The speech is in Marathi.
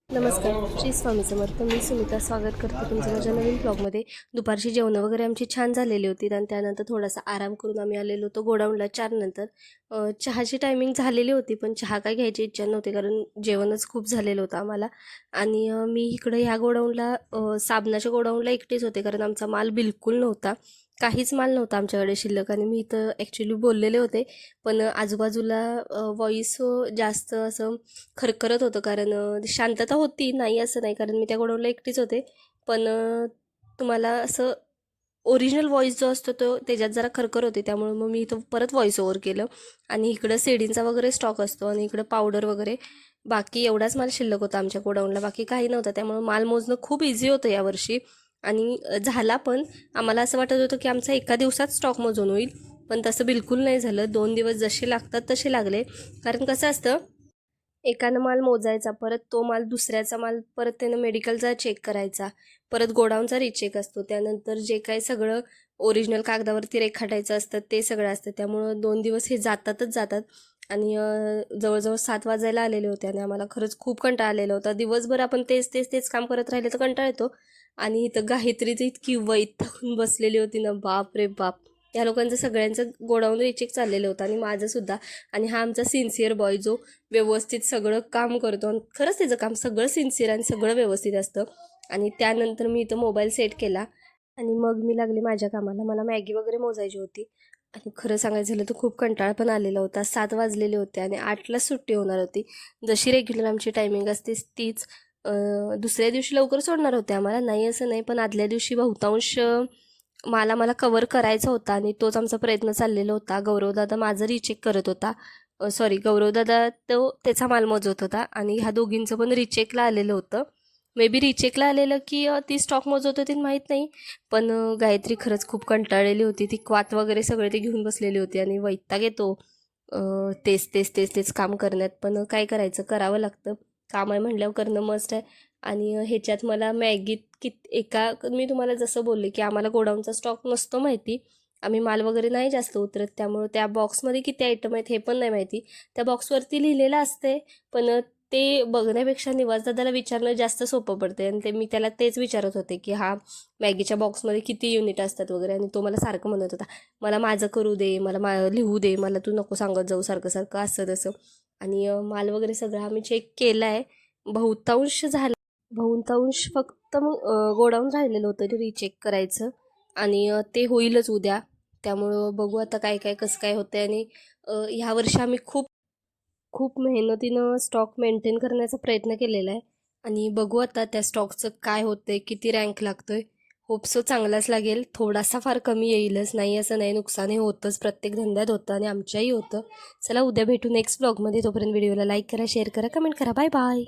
नमस्कार, श्री स्वामी समर्थ. मी सुमिता स्वागत करते तुमचं माझ्या नवीन ब्लॉगमध्ये. दुपारची जेवणं वगैरे आमची छान झालेली होती आणि त्यानंतर थोडासा आराम करून आम्ही आलेलो होतो गोडाऊनला 4 नंतर. चहाची टायमिंग झालेली होती, पण चहा काय घ्यायची इच्छा नव्हती कारण जेवणच खूप झालेलं होतं आम्हाला. आणि मी इकडं ह्या गोडाऊनला साबणाच्या गोडाऊनला एकटीच होते कारण आमचा माल बिलकुल नव्हता. काहीच माल नव्हता आमच्याकडे शिल्लक आणि मी इथं ॲक्च्युली बोललेले होते, पण आजूबाजूला व्हॉईस जास्त असं खरखरत होतं कारण शांतता होती, नाही असं नाही कारण मी त्या गोडाऊनला एकटीच होते. पण तुम्हाला असं ओरिजिनल व्हॉईस जो असतो तो त्याच्यात जरा खरखर होते, त्यामुळे मग मी इथं परत व्हॉईस ओव्हर केलं. आणि इकडं सेडींचा वगैरे स्टॉक असतो आणि इकडं पावडर वगैरे बाकी एवढाच माल शिल्लक होता आमच्या गोडाऊनला, बाकी काही नव्हतं. त्यामुळे माल मोजणं खूप इझी होतं यावर्षी आणि झाला पण. आम्हाला असं वाटत होतं की आमचा एका दिवसात स्टॉक मोजून होईल, पण तसं बिलकुल नाही झालं. 2 दिवस जसे लागतात तसे लागले. कारण कसं असतं, एकानं माल मोजायचा, परत तो माल दुसऱ्याचा माल परत त्यानं मेडिकलचा चेक करायचा, परत गोडाऊनचा रिचेक असतो, त्यानंतर जे काही सगळं ओरिजिनल कागदावरती रेखाटायचं असतं ते सगळं असतं. त्यामुळं 2 दिवस हे जातातच जातात. आणि जवळजवळ 7 वाजायला आलेले होते आणि आम्हाला खरंच खूप कंटाळा आलेला होता. दिवसभर आपण तेच तेच तेच काम करत राहिले तर कंटाळा येतो. आणि इथं गायत्रीचं इतकी वैतागून बसलेली होती ना, बाप रे बाप. त्या लोकांचं सगळ्यांचं गोडाऊन रिचेक चाललेलं होतं आणि माझंसुद्धा. आणि हा आमचा सिन्सिअर बॉय जो व्यवस्थित सगळं काम करतो आणि खरंच त्याचं काम सगळं सिन्सिअर आणि सगळं व्यवस्थित असतं. आणि त्यानंतर मी इथं मोबाईल सेट केला आणि मग मी लागले माझ्या कामाला. मला मॅगी वगैरे मोजायची होती आणि खरं सांगायचं झालं तर खूप कंटाळा पण आलेला होता. 7 वाजलेले होते आणि 8लाच सुट्टी होणार होती. जशी रेग्युलर आमची टायमिंग असते तीच. दुसऱ्या दिवशी लवकर सोडणार होते आम्हाला, नाही असं नाही, पण आदल्या दिवशी बहुतांश मला कवर करायचा होता आणि तोच आमचा प्रयत्न चाललेला होता. गौरवदादा माझं रिचेक करत होता. सॉरी, गौरवदादा तो त्याचा माल मोजत होता आणि ह्या दोघींचं पण रिचेकला आलेलं होतं. मे बी रिचेकला आलेलं की ती स्टॉक मोजत होती माहीत नाही. पण गायत्री खरंच खूप कंटाळलेली होती. ती क्वाथ वगैरे सगळे ते घेऊन बसलेली होती आणि वैताग येतो तेच तेच तेच तेच काम करण्यात. पण काय करायचं, करावं लागतं. काम आहे म्हटल्यावर करणं मस्ट आहे. आणि ह्याच्यात मला मॅगीत मी तुम्हाला जसं बोलले की आम्हाला गोडाऊनचा स्टॉक नसतो माहिती. आम्ही माल वगैरे नाही जास्त उतरत, त्यामुळं त्या बॉक्समध्ये किती आयटम आहेत हे पण नाही माहिती. त्या बॉक्सवरती लिहिलेलं असते, पण ते बघण्यापेक्षा निवासदादाला विचारणं जास्त सोपं पडते. आणि मी त्याला तेच विचारत होते की हा मॅगीच्या बॉक्समध्ये किती युनिट असतात वगैरे. आणि तो मला सारखं म्हणत होता, मला माझं करू दे, मला लिहू दे, मला तू नको सांगत जाऊ सारखं सारखं असं तसं. आणि माल वगैरे सगळं आम्ही चेक केला आहे. बहुतांश झाला. बहुतांश फक्त मग गोडाऊन राहिलेलं होतं रिचेक करायचं आणि ते होईलच उद्या. त्यामुळं बघू आता काय काय कसं काय होतं. आणि ह्या वर्षी आम्ही खूप खूप मेहनतीनं स्टॉक मेंटेन करण्याचा प्रयत्न केलेला आहे आणि बघू आता त्या स्टॉकचं काय होतंय, किती रँक लागतोय. होप सो चांगलाच लागेल. थोडासा फार कमी येईलच, नाही असं नाही. नुकसान हे होतंच, प्रत्येक धंद्यात होतं आणि आमच्याही होतं. चला उद्या भेटू नेक्स्ट ब्लॉगमध्ये. तोपर्यंत व्हिडिओला लाईक करा, शेअर करा, कमेंट करा. Bye bye.